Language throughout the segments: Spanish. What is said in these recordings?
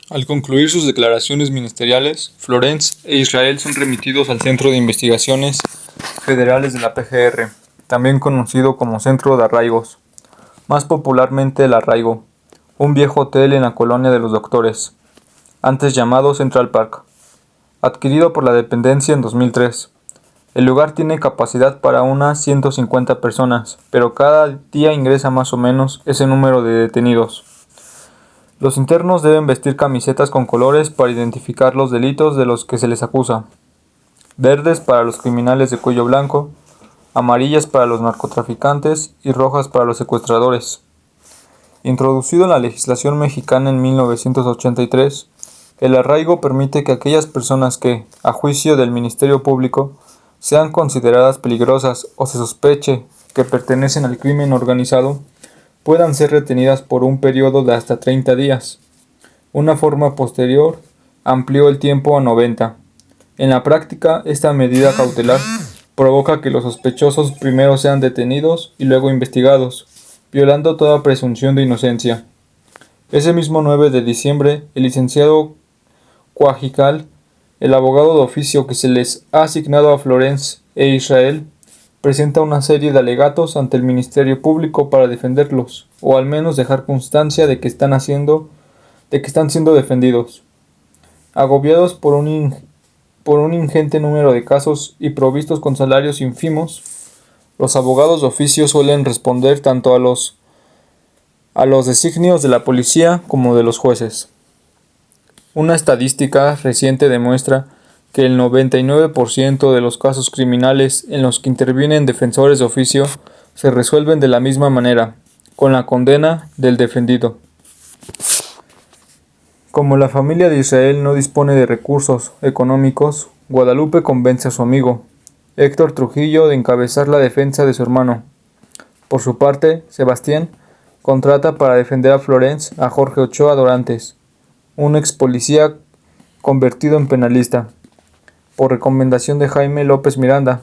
Al concluir sus declaraciones ministeriales, Florence e Israel son remitidos al Centro de Investigaciones Federales de la PGR, también conocido como Centro de Arraigos, más popularmente El Arraigo, un viejo hotel en la colonia de los Doctores, antes llamado Central Park, adquirido por la dependencia en 2003. El lugar tiene capacidad para unas 150 personas, pero cada día ingresa más o menos ese número de detenidos. Los internos deben vestir camisetas con colores para identificar los delitos de los que se les acusa. Verdes para los criminales de cuello blanco, amarillas para los narcotraficantes y rojas para los secuestradores. Introducido en la legislación mexicana en 1983, el arraigo permite que aquellas personas que, a juicio del Ministerio Público, sean consideradas peligrosas o se sospeche que pertenecen al crimen organizado, puedan ser retenidas por un periodo de hasta 30 días. Una forma posterior amplió el tiempo a 90. En la práctica, esta medida cautelar provoca que los sospechosos primero sean detenidos y luego investigados, violando toda presunción de inocencia. Ese mismo 9 de diciembre, el licenciado Cuajical, el abogado de oficio que se les ha asignado a Florence e Israel, presenta una serie de alegatos ante el Ministerio Público para defenderlos, o al menos dejar constancia de que están siendo defendidos. Agobiados por un ingente número de casos y provistos con salarios ínfimos, los abogados de oficio suelen responder tanto a los designios de la policía como de los jueces. Una estadística reciente demuestra que el 99% de los casos criminales en los que intervienen defensores de oficio se resuelven de la misma manera, con la condena del defendido. Como la familia de Israel no dispone de recursos económicos, Guadalupe convence a su amigo, Héctor Trujillo, de encabezar la defensa de su hermano. Por su parte, Sebastián contrata para defender a Florence a Jorge Ochoa Dorantes, un ex policía convertido en penalista, por recomendación de Jaime López Miranda,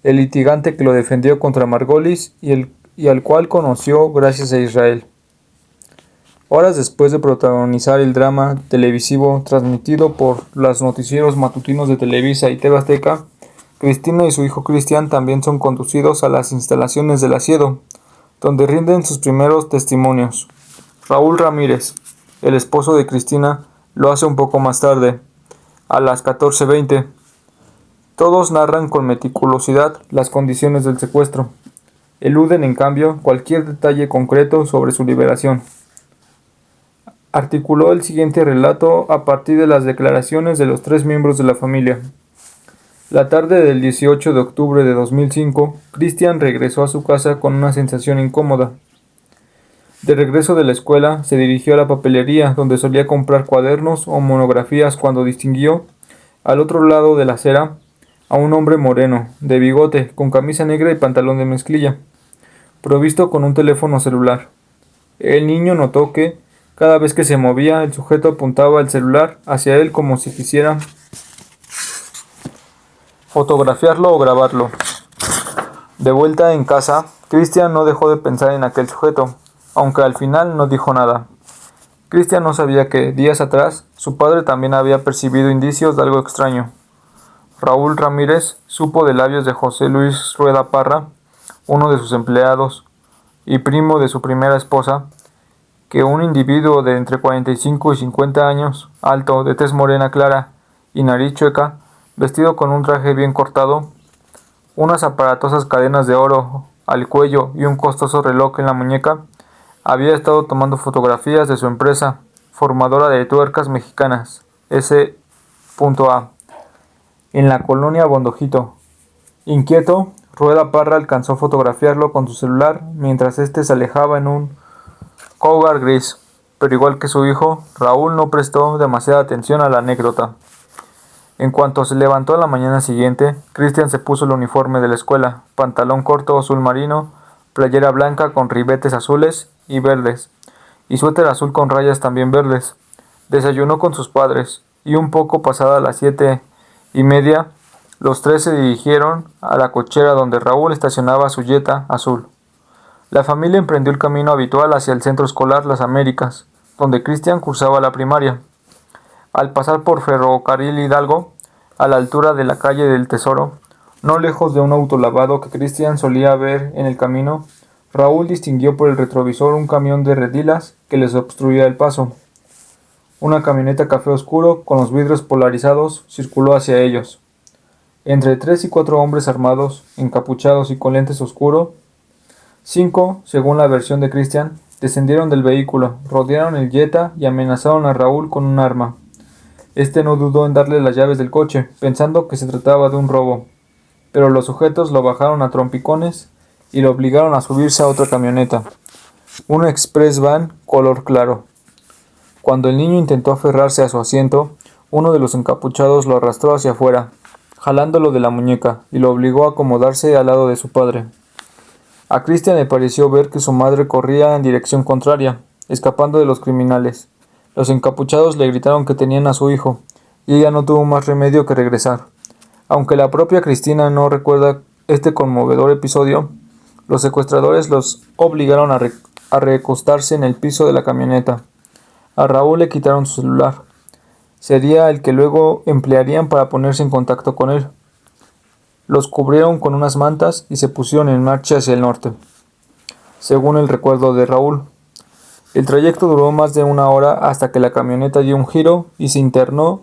el litigante que lo defendió contra Margolis y al cual conoció gracias a Israel. Horas después de protagonizar el drama televisivo transmitido por los noticieros matutinos de Televisa y TV Azteca, Cristina y su hijo Cristian también son conducidos a las instalaciones del Asiedo, donde rinden sus primeros testimonios. Raúl Ramírez, el esposo de Cristina, lo hace un poco más tarde, a las 14:20. Todos narran con meticulosidad las condiciones del secuestro. Eluden, en cambio, cualquier detalle concreto sobre su liberación. Articuló el siguiente relato a partir de las declaraciones de los 3 miembros de la familia. La tarde del 18 de octubre de 2005, Cristian regresó a su casa con una sensación incómoda. De regreso de la escuela, se dirigió a la papelería donde solía comprar cuadernos o monografías cuando distinguió, al otro lado de la acera, a un hombre moreno, de bigote, con camisa negra y pantalón de mezclilla, provisto con un teléfono celular. El niño notó que, cada vez que se movía, el sujeto apuntaba el celular hacia él como si quisiera fotografiarlo o grabarlo. De vuelta en casa, Cristian no dejó de pensar en aquel sujeto, aunque al final no dijo nada. Cristian no sabía que, días atrás, su padre también había percibido indicios de algo extraño. Raúl Ramírez supo de labios de José Luis Rueda Parra, uno de sus empleados y primo de su primera esposa, que un individuo de entre 45 y 50 años, alto, de tez morena clara y nariz chueca, vestido con un traje bien cortado, unas aparatosas cadenas de oro al cuello y un costoso reloj en la muñeca, había estado tomando fotografías de su empresa, formadora de tuercas mexicanas, S.A., en la colonia Bondojito. Inquieto, Rueda Parra alcanzó a fotografiarlo con su celular mientras éste se alejaba en un Cougar gris, pero igual que su hijo, Raúl no prestó demasiada atención a la anécdota. En cuanto se levantó a la mañana siguiente, Cristian se puso el uniforme de la escuela, pantalón corto azul marino, playera blanca con ribetes azules y verdes, y suéter azul con rayas también verdes. Desayunó con sus padres, y un poco pasada las 7:30, los 3 se dirigieron a la cochera donde Raúl estacionaba su Jetta azul. La familia emprendió el camino habitual hacia el centro escolar Las Américas, donde Cristian cursaba la primaria. Al pasar por Ferrocarril Hidalgo, a la altura de la calle del Tesoro, no lejos de un autolavado que Cristian solía ver en el camino, Raúl distinguió por el retrovisor un camión de redilas que les obstruía el paso. Una camioneta café oscuro, con los vidrios polarizados, circuló hacia ellos. Entre 3 y 4 hombres armados, encapuchados y con lentes oscuros, 5, según la versión de Cristian, descendieron del vehículo, rodearon el Jetta y amenazaron a Raúl con un arma. Este no dudó en darle las llaves del coche, pensando que se trataba de un robo, pero los sujetos lo bajaron a trompicones y lo obligaron a subirse a otra camioneta, un express van color claro. Cuando el niño intentó aferrarse a su asiento, uno de los encapuchados lo arrastró hacia afuera, jalándolo de la muñeca, y lo obligó a acomodarse al lado de su padre. A Cristian le pareció ver que su madre corría en dirección contraria, escapando de los criminales. Los encapuchados le gritaron que tenían a su hijo, y ella no tuvo más remedio que regresar. Aunque la propia Cristina no recuerda este conmovedor episodio, los secuestradores los obligaron a recostarse en el piso de la camioneta. A Raúl le quitaron su celular. Sería el que luego emplearían para ponerse en contacto con él. Los cubrieron con unas mantas y se pusieron en marcha hacia el norte, según el recuerdo de Raúl. El trayecto duró más de 1 hora hasta que la camioneta dio un giro y se internó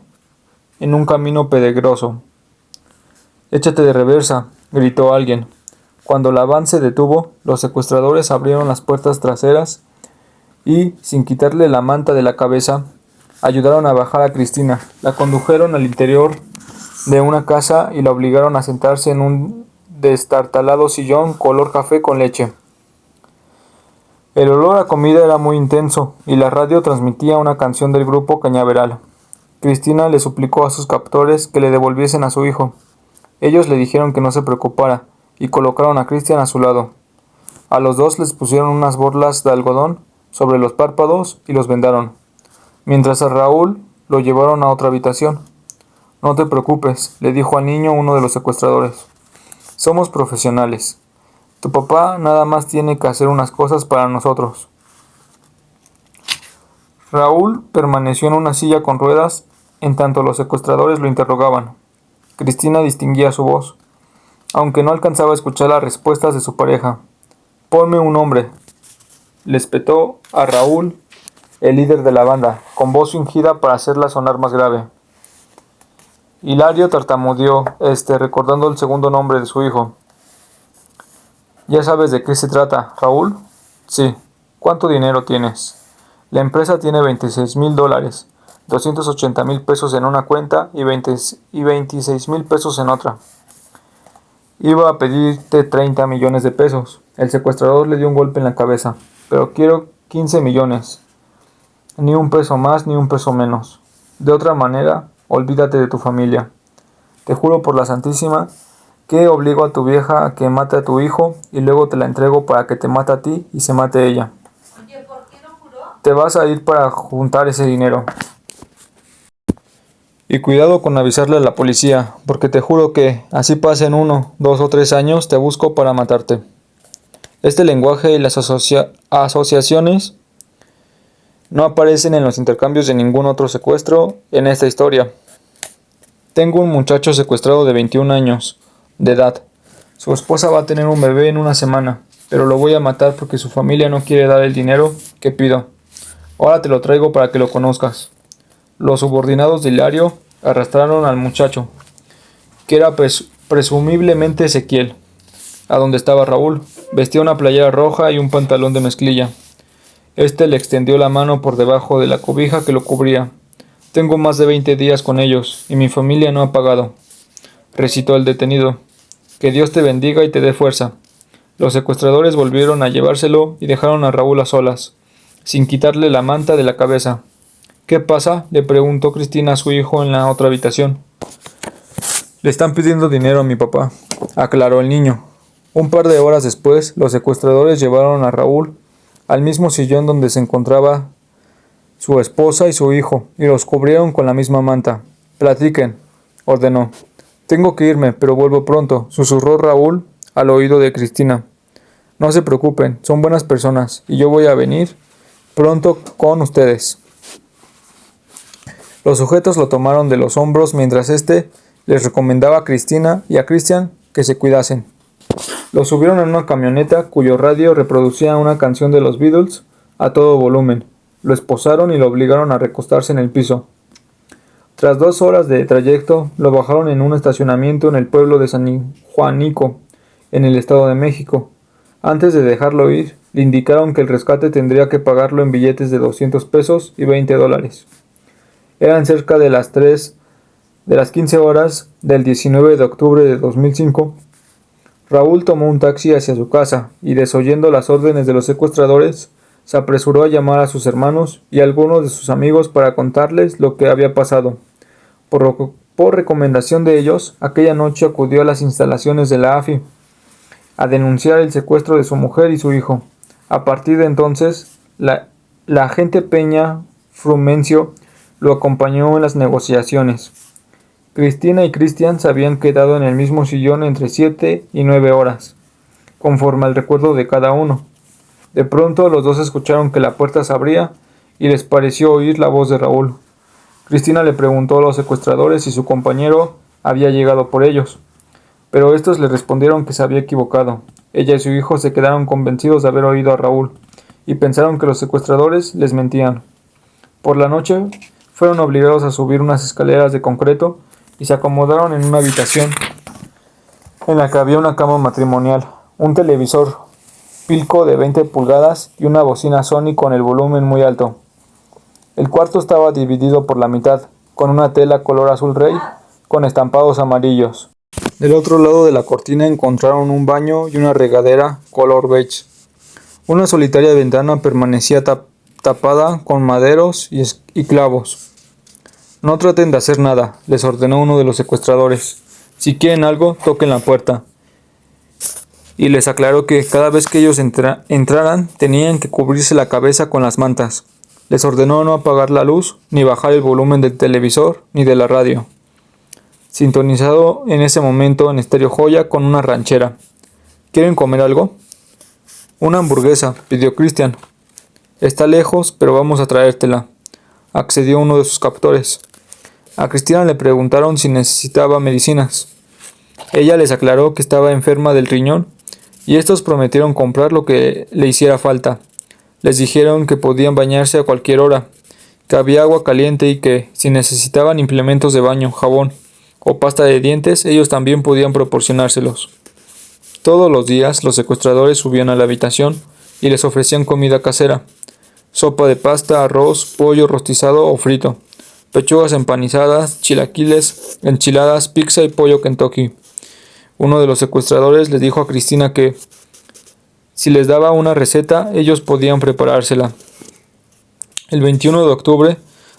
en un camino peligroso. «Échate de reversa», gritó alguien. Cuando la van se detuvo, los secuestradores abrieron las puertas traseras y, sin quitarle la manta de la cabeza, ayudaron a bajar a Cristina. La condujeron al interior de una casa y la obligaron a sentarse en un destartalado sillón color café con leche. El olor a comida era muy intenso y la radio transmitía una canción del grupo Cañaveral. Cristina le suplicó a sus captores que le devolviesen a su hijo. Ellos le dijeron que no se preocupara y colocaron a Cristian a su lado. A los dos les pusieron unas borlas de algodón sobre los párpados y los vendaron, mientras a Raúl lo llevaron a otra habitación. «No te preocupes», le dijo al niño uno de los secuestradores. «Somos profesionales. Tu papá nada más tiene que hacer unas cosas para nosotros». Raúl permaneció en una silla con ruedas en tanto los secuestradores lo interrogaban. Cristina distinguía su voz, aunque no alcanzaba a escuchar las respuestas de su pareja. «Ponme un nombre», le espetó a Raúl, el líder de la banda, con voz fingida para hacerla sonar más grave. Hilario tartamudeó, recordando el segundo nombre de su hijo. «¿Ya sabes de qué se trata, Raúl?» «Sí». «¿Cuánto dinero tienes?» «La empresa tiene $26,000, 280,000 pesos en una cuenta y 26,000 pesos en otra. Iba a pedirte 30 millones de pesos». El secuestrador le dio un golpe en la cabeza. «Pero quiero 15 millones. Ni un peso más ni un peso menos. De otra manera, olvídate de tu familia. Te juro por la Santísima que obligo a tu vieja a que mate a tu hijo y luego te la entrego para que te mate a ti y se mate ella. Oye, ¿por qué no juró? Te vas a ir para juntar ese dinero. Y cuidado con avisarle a la policía, porque te juro que, así pasen 1, 2 o 3 años, te busco para matarte». Este lenguaje y las asociaciones no aparecen en los intercambios de ningún otro secuestro en esta historia. Tengo un muchacho secuestrado de 21 años de edad. Su esposa va a tener un bebé en una semana, pero lo voy a matar porque su familia no quiere dar el dinero que pido. Ahora te lo traigo para que lo conozcas. Los subordinados de Hilario arrastraron al muchacho, que era presumiblemente Ezequiel, a donde estaba Raúl. Vestía una playera roja y un pantalón de mezclilla. Le extendió la mano por debajo de la cobija que lo cubría. «Tengo más de 20 días con ellos y mi familia no ha pagado», recitó el detenido. «Que Dios te bendiga y te dé fuerza». Los secuestradores volvieron a llevárselo y dejaron a Raúl a solas, sin quitarle la manta de la cabeza. «¿Qué pasa?», le preguntó Cristina a su hijo en la otra habitación. «Le están pidiendo dinero a mi papá», aclaró el niño. Un par de horas después, los secuestradores llevaron a Raúl al mismo sillón donde se encontraba su esposa y su hijo, y los cubrieron con la misma manta. «Platiquen», ordenó. «Tengo que irme, pero vuelvo pronto», susurró Raúl al oído de Cristina. «No se preocupen, son buenas personas, y yo voy a venir pronto con ustedes». Los sujetos lo tomaron de los hombros mientras éste les recomendaba a Cristina y a Christian que se cuidasen. Lo subieron en una camioneta cuyo radio reproducía una canción de los Beatles a todo volumen. Lo esposaron y lo obligaron a recostarse en el piso. Tras 2 horas de trayecto, lo bajaron en un estacionamiento en el pueblo de San Juanico, en el Estado de México. Antes de dejarlo ir, le indicaron que el rescate tendría que pagarlo en billetes de 200 pesos y $20. Eran cerca de las 15 horas del 19 de octubre de 2005. Raúl tomó un taxi hacia su casa y, desoyendo las órdenes de los secuestradores, se apresuró a llamar a sus hermanos y a algunos de sus amigos para contarles lo que había pasado. Por recomendación de ellos, aquella noche acudió a las instalaciones de la AFI a denunciar el secuestro de su mujer y su hijo. A partir de entonces, la agente Peña Frumencio lo acompañó en las negociaciones. Cristina y Christian se habían quedado en el mismo sillón entre 7 y 9 horas, conforme al recuerdo de cada uno. De pronto los dos escucharon que la puerta se abría y les pareció oír la voz de Raúl. Cristina le preguntó a los secuestradores si su compañero había llegado por ellos, pero estos le respondieron que se había equivocado. Ella y su hijo se quedaron convencidos de haber oído a Raúl y pensaron que los secuestradores les mentían. Por la noche fueron obligados a subir unas escaleras de concreto y se acomodaron en una habitación en la que había una cama matrimonial, un televisor Philco de 20 pulgadas y una bocina Sony con el volumen muy alto. El cuarto estaba dividido por la mitad, con una tela color azul rey con estampados amarillos. Del otro lado de la cortina encontraron un baño y una regadera color beige. Una solitaria ventana permanecía tapada con maderos y clavos. No traten de hacer nada, les ordenó uno de los secuestradores. Si quieren algo, toquen la puerta. Y les aclaró que cada vez que ellos entraran tenían que cubrirse la cabeza con las mantas. Les ordenó no apagar la luz, ni bajar el volumen del televisor, ni de la radio, sintonizado en ese momento en Estéreo Joya con una ranchera. ¿Quieren comer algo? Una hamburguesa, pidió Christian. Está lejos, pero vamos a traértela, accedió uno de sus captores. A Cristina le preguntaron si necesitaba medicinas. Ella les aclaró que estaba enferma del riñón y estos prometieron comprar lo que le hiciera falta. Les dijeron que podían bañarse a cualquier hora, que había agua caliente y que, si necesitaban implementos de baño, jabón o pasta de dientes, ellos también podían proporcionárselos. Todos los días los secuestradores subían a la habitación y les ofrecían comida casera, sopa de pasta, arroz, pollo rostizado o frito, pechugas empanizadas, chilaquiles, enchiladas, pizza y pollo Kentucky. Uno de los secuestradores les dijo a Cristina que, si les daba una receta, ellos podían preparársela. El 21 de octubre,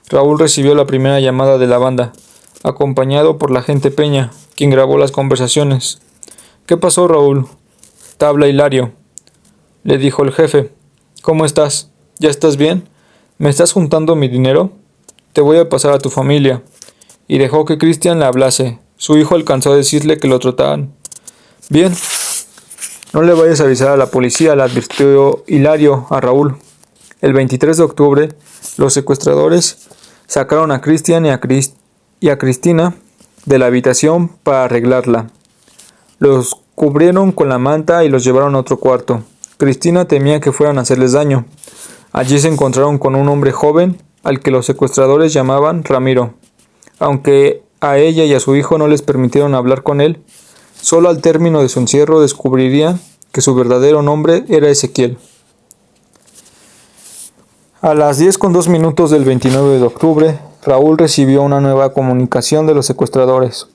Raúl recibió la primera llamada de la banda, acompañado por la agente Peña, quien grabó las conversaciones. ¿Qué pasó, Raúl? Te habla Hilario, le dijo el jefe. ¿Cómo estás? ¿Ya estás bien? ¿Me estás juntando mi dinero? Te voy a pasar a tu familia. Y dejó que Christian le hablase. Su hijo alcanzó a decirle que lo trataban bien. No le vayas a avisar a la policía, le advirtió Hilario a Raúl. El 23 de octubre, los secuestradores sacaron a Christian y a Cristina de la habitación para arreglarla. Los cubrieron con la manta y los llevaron a otro cuarto. Cristina temía que fueran a hacerles daño. Allí se encontraron con un hombre joven al que los secuestradores llamaban Ramiro. Aunque a ella y a su hijo no les permitieron hablar con él, solo al término de su encierro descubrirían que su verdadero nombre era Ezequiel. A las 10:02 del 29 de octubre, Raúl recibió una nueva comunicación de los secuestradores.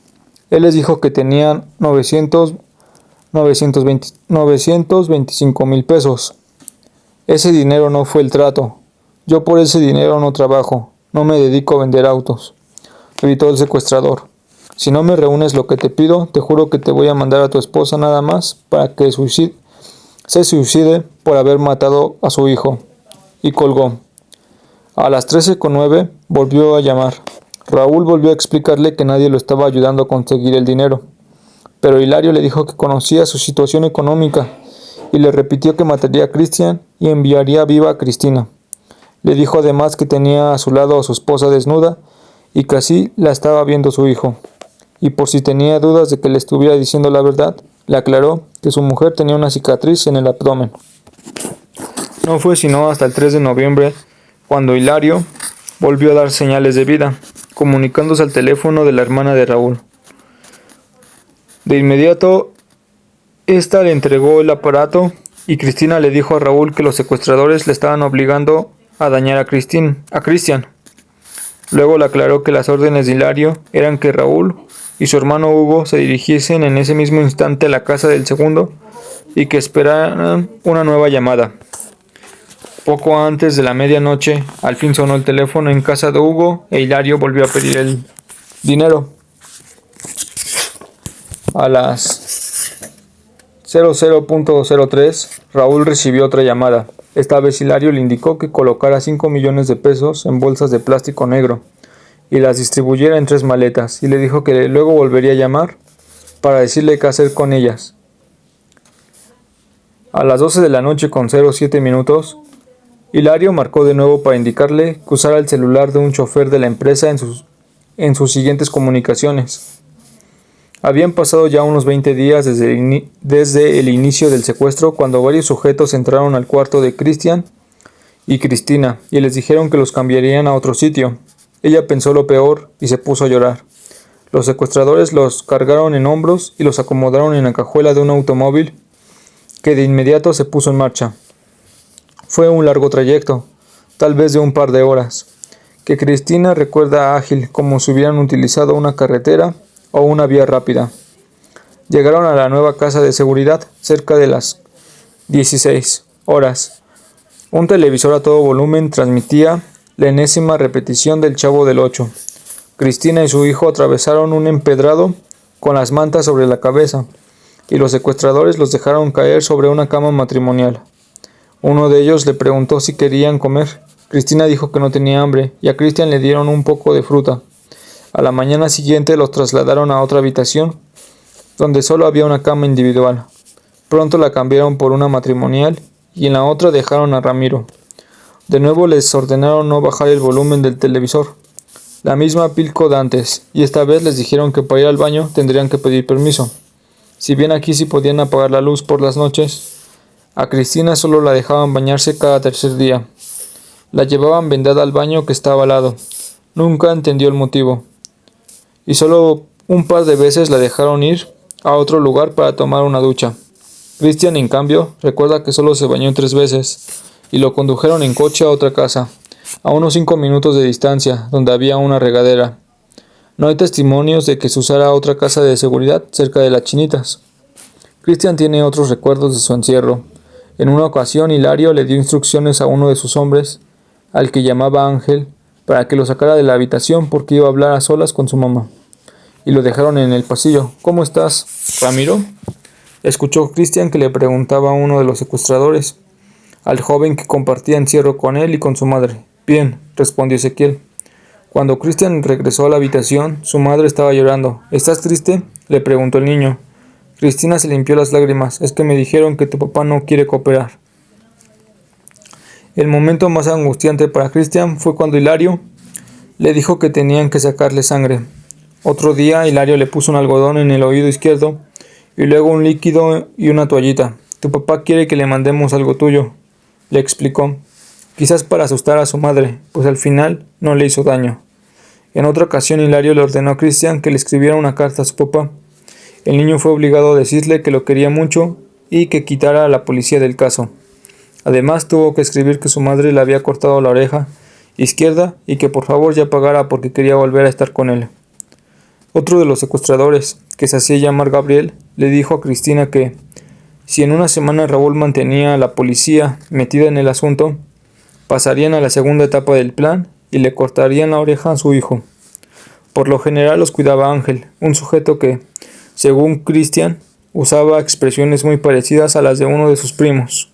Él les dijo que tenían 925,000 pesos. Ese dinero no fue el trato. Yo por ese dinero no trabajo, no me dedico a vender autos, gritó el secuestrador. Si no me reúnes lo que te pido, te juro que te voy a mandar a tu esposa nada más para que se suicide por haber matado a su hijo. Y colgó. A las 13:09 volvió a llamar. Raúl volvió a explicarle que nadie lo estaba ayudando a conseguir el dinero, pero Hilario le dijo que conocía su situación económica y le repitió que mataría a Christian y enviaría viva a Cristina. Le dijo además que tenía a su lado a su esposa desnuda y que así la estaba viendo su hijo. Y por si tenía dudas de que le estuviera diciendo la verdad, le aclaró que su mujer tenía una cicatriz en el abdomen. No fue sino hasta el 3 de noviembre cuando Hilario volvió a dar señales de vida, comunicándose al teléfono de la hermana de Raúl. De inmediato, ésta le entregó el aparato y Cristina le dijo a Raúl que los secuestradores le estaban obligando a dañar a Cristian. Luego le aclaró que las órdenes de Hilario eran que Raúl y su hermano Hugo se dirigiesen en ese mismo instante a la casa del segundo y que esperaran una nueva llamada. Poco antes de la medianoche, al fin sonó el teléfono en casa de Hugo e Hilario volvió a pedir el dinero. A las 00:03, Raúl recibió otra llamada. Esta vez Hilario le indicó que colocara 5 millones de pesos en bolsas de plástico negro y las distribuyera en 3 maletas, y le dijo que luego volvería a llamar para decirle qué hacer con ellas. A las 12 de la noche con 07 minutos, Hilario marcó de nuevo para indicarle que usara el celular de un chofer de la empresa en sus siguientes comunicaciones. Habían pasado ya unos 20 días desde el inicio del secuestro cuando varios sujetos entraron al cuarto de Cristian y Cristina y les dijeron que los cambiarían a otro sitio. Ella pensó lo peor y se puso a llorar. Los secuestradores los cargaron en hombros y los acomodaron en la cajuela de un automóvil que de inmediato se puso en marcha. Fue un largo trayecto, tal vez de un par de horas, que Cristina recuerda ágil como si hubieran utilizado una carretera o una vía rápida. Llegaron a la nueva casa de seguridad cerca de las 16 horas. Un televisor a todo volumen transmitía la enésima repetición del Chavo del Ocho. Cristina y su hijo atravesaron un empedrado con las mantas sobre la cabeza, y los secuestradores los dejaron caer sobre una cama matrimonial. Uno de ellos le preguntó si querían comer. Cristina dijo que no tenía hambre, y a Cristian le dieron un poco de fruta. A la mañana siguiente los trasladaron a otra habitación, donde solo había una cama individual. Pronto la cambiaron por una matrimonial, y en la otra dejaron a Ramiro. De nuevo les ordenaron no bajar el volumen del televisor. La misma pilco de antes, y esta vez les dijeron que para ir al baño tendrían que pedir permiso. Si bien aquí sí podían apagar la luz por las noches, a Cristina solo la dejaban bañarse cada tercer día. La llevaban vendada al baño que estaba al lado. Nunca entendió el motivo. Y solo un par de veces la dejaron ir a otro lugar para tomar una ducha. Cristian, en cambio, recuerda que solo se bañó 3 veces, y lo condujeron en coche a otra casa, a unos 5 minutos de distancia, donde había una regadera. No hay testimonios de que se usara otra casa de seguridad cerca de las Chinitas. Cristian tiene otros recuerdos de su encierro. En una ocasión, Hilario le dio instrucciones a uno de sus hombres, al que llamaba Ángel, para que lo sacara de la habitación porque iba a hablar a solas con su mamá. Y lo dejaron en el pasillo. «¿Cómo estás, Ramiro?», escuchó Cristian que le preguntaba a uno de los secuestradores, al joven que compartía encierro con él y con su madre. «Bien», respondió Ezequiel. Cuando Cristian regresó a la habitación, su madre estaba llorando. «¿Estás triste?», le preguntó el niño. Cristina se limpió las lágrimas. «Es que me dijeron que tu papá no quiere cooperar». El momento más angustiante para Cristian fue cuando Hilario le dijo que tenían que sacarle sangre. Otro día, Hilario le puso un algodón en el oído izquierdo y luego un líquido y una toallita. «Tu papá quiere que le mandemos algo tuyo», le explicó. Quizás para asustar a su madre, pues al final no le hizo daño. En otra ocasión, Hilario le ordenó a Cristian que le escribiera una carta a su papá. El niño fue obligado a decirle que lo quería mucho y que quitara a la policía del caso. Además, tuvo que escribir que su madre le había cortado la oreja izquierda y que por favor ya pagara porque quería volver a estar con él. Otro de los secuestradores, que se hacía llamar Gabriel, le dijo a Cristina que, si en una semana Raúl mantenía a la policía metida en el asunto, pasarían a la segunda etapa del plan y le cortarían la oreja a su hijo. Por lo general los cuidaba Ángel, un sujeto que, según Cristian, usaba expresiones muy parecidas a las de uno de sus primos.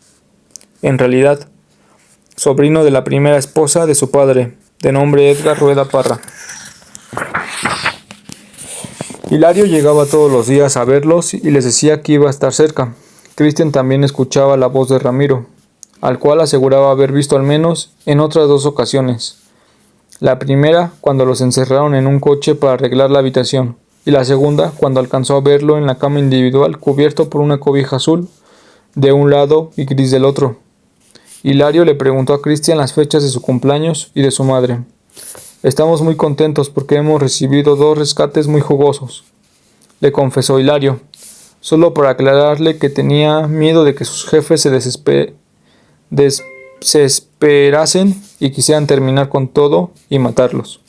En realidad, sobrino de la primera esposa de su padre, de nombre Edgar Rueda Parra. Hilario llegaba todos los días a verlos y les decía que iba a estar cerca. Cristian también escuchaba la voz de Ramiro, al cual aseguraba haber visto al menos en otras 2 ocasiones. La primera, cuando los encerraron en un coche para arreglar la habitación, y la segunda, cuando alcanzó a verlo en la cama individual cubierto por una cobija azul de un lado y gris del otro. Hilario le preguntó a Cristian las fechas de su cumpleaños y de su madre. Estamos muy contentos porque hemos recibido 2 rescates muy jugosos, le confesó Hilario, solo para aclararle que tenía miedo de que sus jefes se desesperasen y quisieran terminar con todo y matarlos.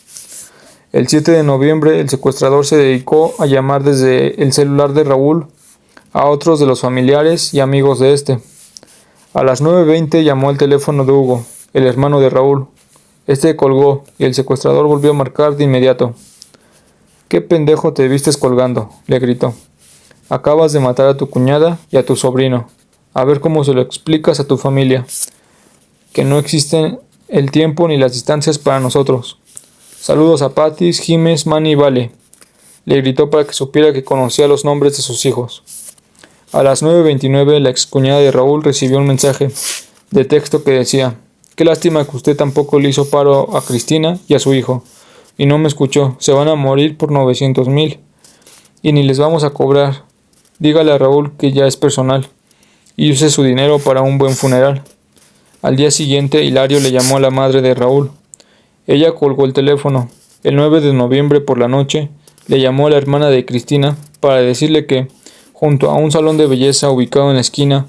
El 7 de noviembre el secuestrador se dedicó a llamar desde el celular de Raúl a otros de los familiares y amigos de este. A las 9:20 llamó al teléfono de Hugo, el hermano de Raúl. Este colgó y el secuestrador volvió a marcar de inmediato. «¿Qué pendejo te vistes colgando?», le gritó. «Acabas de matar a tu cuñada y a tu sobrino. A ver cómo se lo explicas a tu familia. Que no existen el tiempo ni las distancias para nosotros. Saludos a Patis, Jiménez, Manny y Vale», le gritó para que supiera que conocía los nombres de sus hijos. A las 9:29 la excuñada de Raúl recibió un mensaje de texto que decía: «Qué lástima que usted tampoco le hizo paro a Cristina y a su hijo. Y no me escuchó, se van a morir por 900,000. Y ni les vamos a cobrar. Dígale a Raúl que ya es personal. Y use su dinero para un buen funeral». Al día siguiente, Hilario le llamó a la madre de Raúl. Ella colgó el teléfono. El 9 de noviembre por la noche, le llamó a la hermana de Cristina para decirle que, junto a un salón de belleza ubicado en la esquina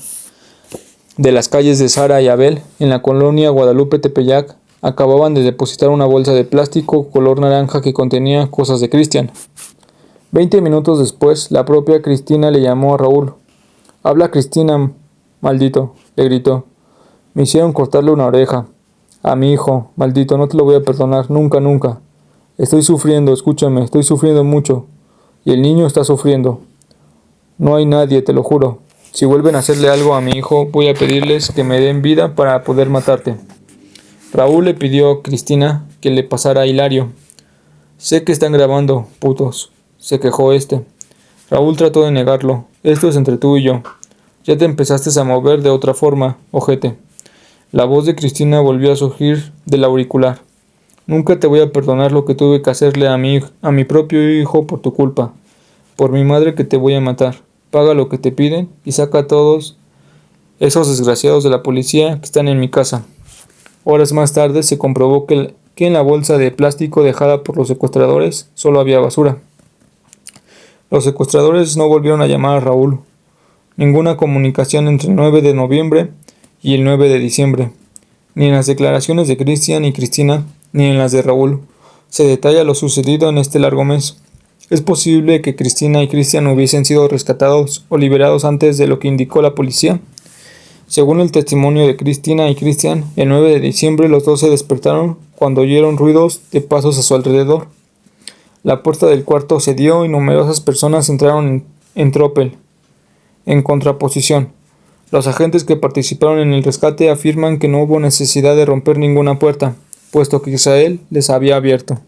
de las calles de Sara y Abel, en la colonia Guadalupe Tepeyac, acababan de depositar una bolsa de plástico color naranja que contenía cosas de Cristian. 20 minutos después, la propia Cristina le llamó a Raúl. «Habla Cristina, maldito», le gritó. «Me hicieron cortarle una oreja. A mi hijo, maldito, no te lo voy a perdonar, nunca, nunca. Estoy sufriendo, escúchame, estoy sufriendo mucho. Y el niño está sufriendo. No hay nadie, te lo juro. Si vuelven a hacerle algo a mi hijo, voy a pedirles que me den vida para poder matarte». Raúl le pidió a Cristina que le pasara a Hilario. «Sé que están grabando, putos», se quejó este. Raúl trató de negarlo. «Esto es entre tú y yo. Ya te empezaste a mover de otra forma, ojete». La voz de Cristina volvió a surgir del auricular. «Nunca te voy a perdonar lo que tuve que hacerle a mi propio hijo por tu culpa. Por mi madre que te voy a matar. Paga lo que te piden y saca a todos esos desgraciados de la policía que están en mi casa». Horas más tarde se comprobó que en la bolsa de plástico dejada por los secuestradores solo había basura. Los secuestradores no volvieron a llamar a Raúl. Ninguna comunicación entre el 9 de noviembre y el 9 de diciembre. Ni en las declaraciones de Cristian y Cristina, ni en las de Raúl, se detalla lo sucedido en este largo mes. Es posible que Cristina y Cristian hubiesen sido rescatados o liberados antes de lo que indicó la policía. Según el testimonio de Cristina y Cristian, el 9 de diciembre los dos se despertaron cuando oyeron ruidos de pasos a su alrededor. La puerta del cuarto cedió y numerosas personas entraron en tropel. En contraposición, los agentes que participaron en el rescate afirman que no hubo necesidad de romper ninguna puerta, puesto que Israel les había abierto.